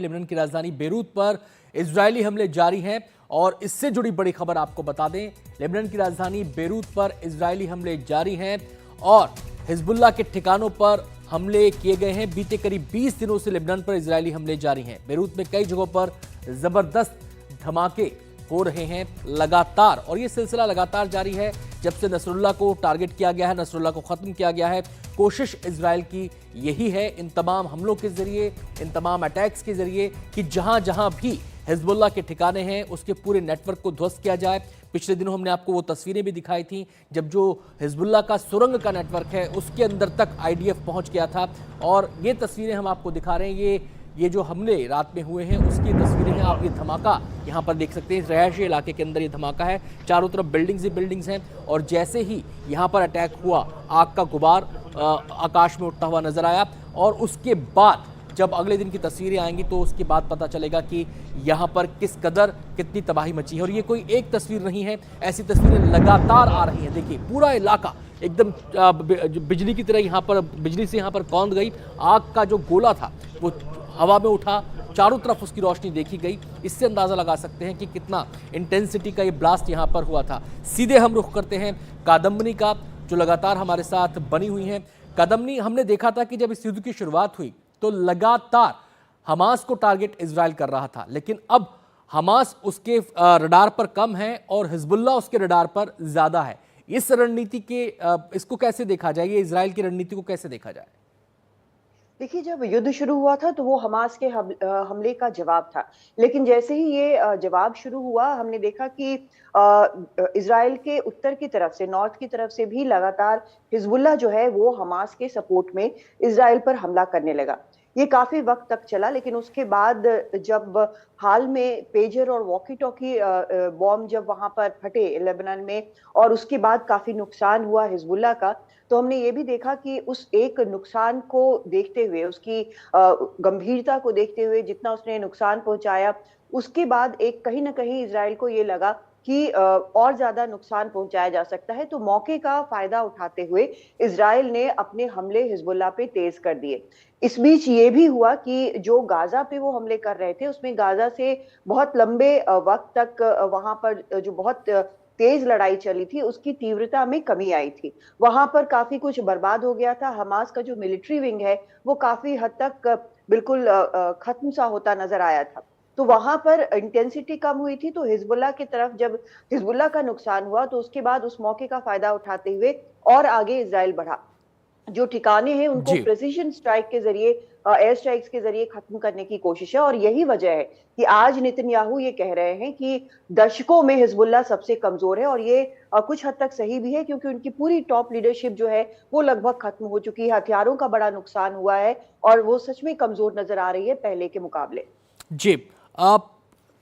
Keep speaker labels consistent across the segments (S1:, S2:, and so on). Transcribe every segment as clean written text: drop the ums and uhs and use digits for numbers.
S1: Lebanon की राजधानी Beirut पर इजरायली हमले जारी हैं और इससे जुड़ी बड़ी खबर आपको बता दें। लेबनान की राजधानी बेरूत पर इजरायली हमले जारी हैं और हिजबुल्लाह के ठिकानों पर हमले किए गए हैं। बीते करीब 20 दिनों से लेबनान पर इजरायली हमले जारी हैं। बेरूत में कई जगहों पर जबरदस्त धमाके हो रहे हैं लगातार, और ये सिलसिला लगातार जारी है जब से नसरुल्लाह को टारगेट किया गया है, नसरुल्लाह को खत्म किया गया है। कोशिश इजराइल की यही है इन तमाम हमलों के जरिए, इन तमाम अटैक्स के जरिए कि जहां जहां भी हिजबुल्लाह के ठिकाने हैं उसके पूरे नेटवर्क को ध्वस्त किया जाए। पिछले दिनों हमने आपको वो तस्वीरें भी दिखाई थी जब जो हिजबुल्लाह का सुरंग का नेटवर्क है उसके अंदर तक आईडीएफ पहुंच गया था, और ये तस्वीरें हम आपको दिखा रहे हैं। ये जो हमले रात में हुए हैं उसकी तस्वीरें हैं। आप ये धमाका यहाँ पर देख सकते हैं, रहायशी इलाके के अंदर ये धमाका है, चारों तरफ बिल्डिंग्स ही बिल्डिंग्स हैं, और जैसे ही यहाँ पर अटैक हुआ आग का गुबार आकाश में उठता हुआ नजर आया, और उसके बाद जब अगले दिन की तस्वीरें आएंगी तो उसके बाद पता चलेगा कि यहाँ पर किस कदर कितनी तबाही मची है। और ये कोई एक तस्वीर नहीं है, ऐसी तस्वीरें लगातार आ रही हैं। देखिए पूरा इलाका एकदम बिजली की तरह यहाँ पर, बिजली से यहाँ पर कौंध गई। आग का जो गोला था वो हवा में उठा, चारों तरफ उसकी रोशनी देखी गई। इससे अंदाजा लगा सकते हैं कि कितना इंटेंसिटी का ये ब्लास्ट यहाँ पर हुआ था। सीधे हम रुख करते हैं कादम्बनी का, जो लगातार हमारे साथ बनी हुई है। कादम्बनी, हमने देखा था कि जब इस युद्ध की शुरुआत हुई तो लगातार हमास को टारगेट इजराइल कर रहा था, लेकिन अब हमास उसके रडार पर कम है और हिजबुल्लाह उसके रडार पर ज्यादा है। इस रणनीति के इसको कैसे देखा जाए, ये इजराइल की रणनीति को कैसे देखा जाए?
S2: देखिए, जब युद्ध शुरू हुआ था तो वो हमास के हमले का जवाब था, लेकिन जैसे ही ये जवाब शुरू हुआ हमने देखा कि इजराइल के उत्तर की तरफ से, नॉर्थ की तरफ से भी लगातार हिजबुल्लाह जो है वो हमास के सपोर्ट में इजराइल पर हमला करने लगा। ये काफी वक्त तक चला, लेकिन उसके बाद जब हाल में पेजर और वॉकी टॉकी बॉम्ब जब वहां पर फटे लेबनान में, और उसके बाद काफी नुकसान हुआ हिजबुल्लाह का, तो हमने ये भी देखा कि उस एक नुकसान को देखते हुए, उसकी गंभीरता को देखते हुए, जितना उसने नुकसान पहुंचाया, उसके बाद एक कहीं ना कहीं इजराइल को ये लगा कि और ज्यादा नुकसान पहुंचाया जा सकता है। तो मौके का फायदा उठाते हुए इजराइल ने अपने हमले हिजबुल्लाह पे तेज कर दिए। इस बीच ये भी हुआ कि जो गाजा पे वो हमले कर रहे थे, उसमें गाजा से बहुत लंबे वक्त तक वहां पर जो बहुत तेज लड़ाई चली थी उसकी तीव्रता में कमी आई थी। वहां पर काफी कुछ बर्बाद हो गया था। हमास का जो मिलिट्री विंग है वो काफी हद तक बिल्कुल खत्म सा होता नजर आया था। तो वहां पर इंटेंसिटी कम हुई थी। तो हिजबुल्लाह की तरफ जब हिजबुल्लाह का नुकसान हुआ तो उसके बाद उस मौके का फायदा उठाते हुए और आगे इजराइल बढ़ा। जो ठिकाने हैं उनको
S1: जी,
S2: प्रिसीजन स्ट्राइक के जरिए, एयर स्ट्राइक्स के जरिए खत्म करने की कोशिश है। और यही वजह है कि आज नेतन्याहू ये कह रहे हैं कि दशकों में हिजबुल्लाह सबसे कमजोर है, और ये कुछ हद तक सही भी है, क्योंकि उनकी पूरी टॉप लीडरशिप जो है वो लगभग खत्म हो चुकी है। हथियारों का बड़ा नुकसान हुआ है और वो सच में कमजोर नजर आ रही है पहले के मुकाबले।
S1: जी। आप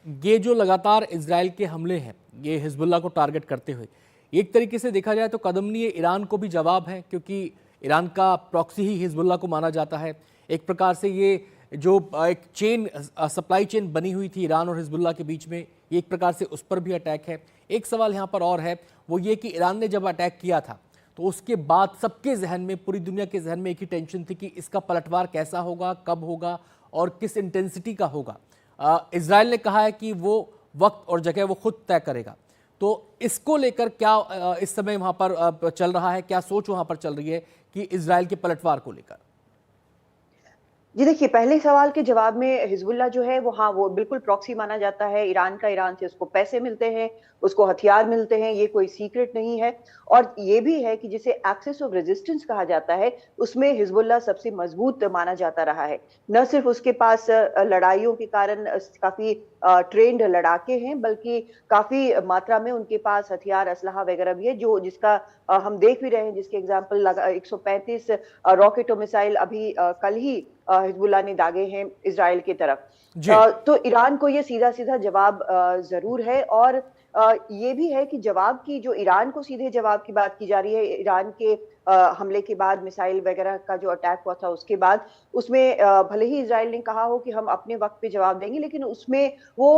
S1: ये जो लगातार इजराइल के हमले हैं ये हिजबुल्लाह को टारगेट करते हुए, एक तरीके से देखा जाए तो कदम नहीं, ये ईरान को भी जवाब है, क्योंकि ईरान का प्रॉक्सी ही हिजबुल्लाह को माना जाता है। एक प्रकार से ये जो एक चेन, सप्लाई चेन बनी हुई थी ईरान और हिजबुल्लाह के बीच में, ये एक प्रकार से उस पर भी अटैक है। एक सवाल यहाँ पर और है, वो ये कि ईरान ने जब अटैक किया था तो उसके बाद सबके जहन में, पूरी दुनिया के जहन में एक ही टेंशन थी कि इसका पलटवार कैसा होगा, कब होगा और किस इंटेंसिटी का होगा। इजराइल ने कहा है कि वो वक्त और जगह वो खुद तय करेगा। तो इसको लेकर क्या इस समय वहां पर चल रहा है, क्या सोच वहां पर चल रही है कि इजराइल के पलटवार को लेकर?
S2: जी देखिए, पहले सवाल के जवाब में हिजबुल्लाह जो है वो, हाँ, वो बिल्कुल प्रॉक्सी माना जाता है ईरान का। ईरान से उसको पैसे मिलते हैं, उसको हथियार मिलते हैं, ये कोई सीक्रेट नहीं है। और ये भी है कि जिसे एक्सिस ऑफ रेजिस्टेंस कहा जाता है उसमें हिजबुल्लाह सबसे मजबूत माना जाता रहा है। न सिर्फ उसके पास लड़ाइयों के कारण काफी ट्रेंड लड़ाके हैं, बल्कि काफी मात्रा में उनके पास हथियार, असलहा वगैरह भी है, जो जिसका हम देख भी रहे हैं, जिसके एग्जाम्पल 135 रॉकेट और मिसाइल अभी कल ही हिजबुल्लाह ने दागे हैं इजराइल की तरफ।
S1: जी,
S2: तो ईरान को ये सीधा सीधा जवाब जरूर है। और ये भी है कि जवाब की, जो ईरान को सीधे जवाब की बात की जा रही है, ईरान के हमले के बाद, मिसाइल वगैरह का जो अटैक हुआ था उसके बाद, उसमें भले ही इजराइल ने कहा हो कि हम अपने वक्त पे जवाब देंगे, लेकिन उसमें वो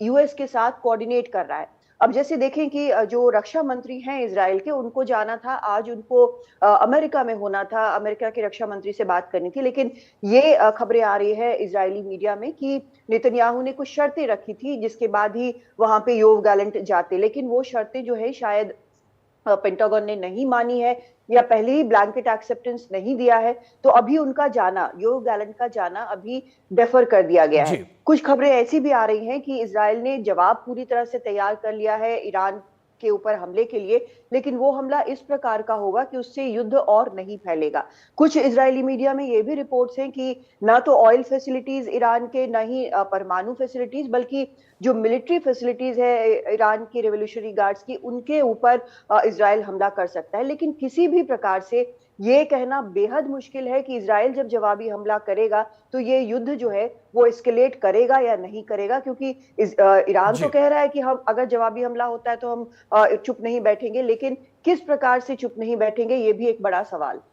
S2: यूएस के साथ कोऑर्डिनेट कर रहा है। अब जैसे देखें कि जो रक्षा मंत्री हैं इजराइल के, उनको जाना था आज, उनको अमेरिका में होना था, अमेरिका के रक्षा मंत्री से बात करनी थी, लेकिन ये खबरें आ रही है इजरायली मीडिया में कि नेतन्याहू ने कुछ शर्तें रखी थी जिसके बाद ही वहां पे योव गैलेंट जाते, लेकिन वो शर्तें जो है शायद पेंटागन ने नहीं मानी है या पहले ही ब्लैंकेट एक्सेप्टेंस नहीं दिया है, तो अभी उनका जाना, योव गैलेंट का जाना अभी डेफर कर दिया गया है।
S1: जी।
S2: कुछ खबरें ऐसी भी आ रही हैं कि इजराइल ने जवाब पूरी तरह से तैयार कर लिया है ईरान के ऊपर हमले के लिए, लेकिन वो हमला इस प्रकार का होगा कि उससे युद्ध और नहीं फैलेगा। कुछ इजरायली मीडिया में ये भी रिपोर्ट्स हैं कि ना तो ऑयल फैसिलिटीज ईरान के, ना ही परमाणु फैसिलिटीज, बल्कि जो मिलिट्री फैसिलिटीज है ईरान की रेवोल्यूशनरी गार्ड्स की, उनके ऊपर इजराइल हमला कर सकता है। लेकिन किसी भी प्रकार से ये कहना बेहद मुश्किल है कि इजराइल जब जवाबी हमला करेगा तो ये युद्ध जो है वो एस्केलेट करेगा या नहीं करेगा, क्योंकि ईरान तो
S1: जी।
S2: कह रहा है कि हम अगर जवाबी हमला होता है तो हम चुप नहीं बैठेंगे, लेकिन किस प्रकार से चुप नहीं बैठेंगे ये भी एक बड़ा सवाल।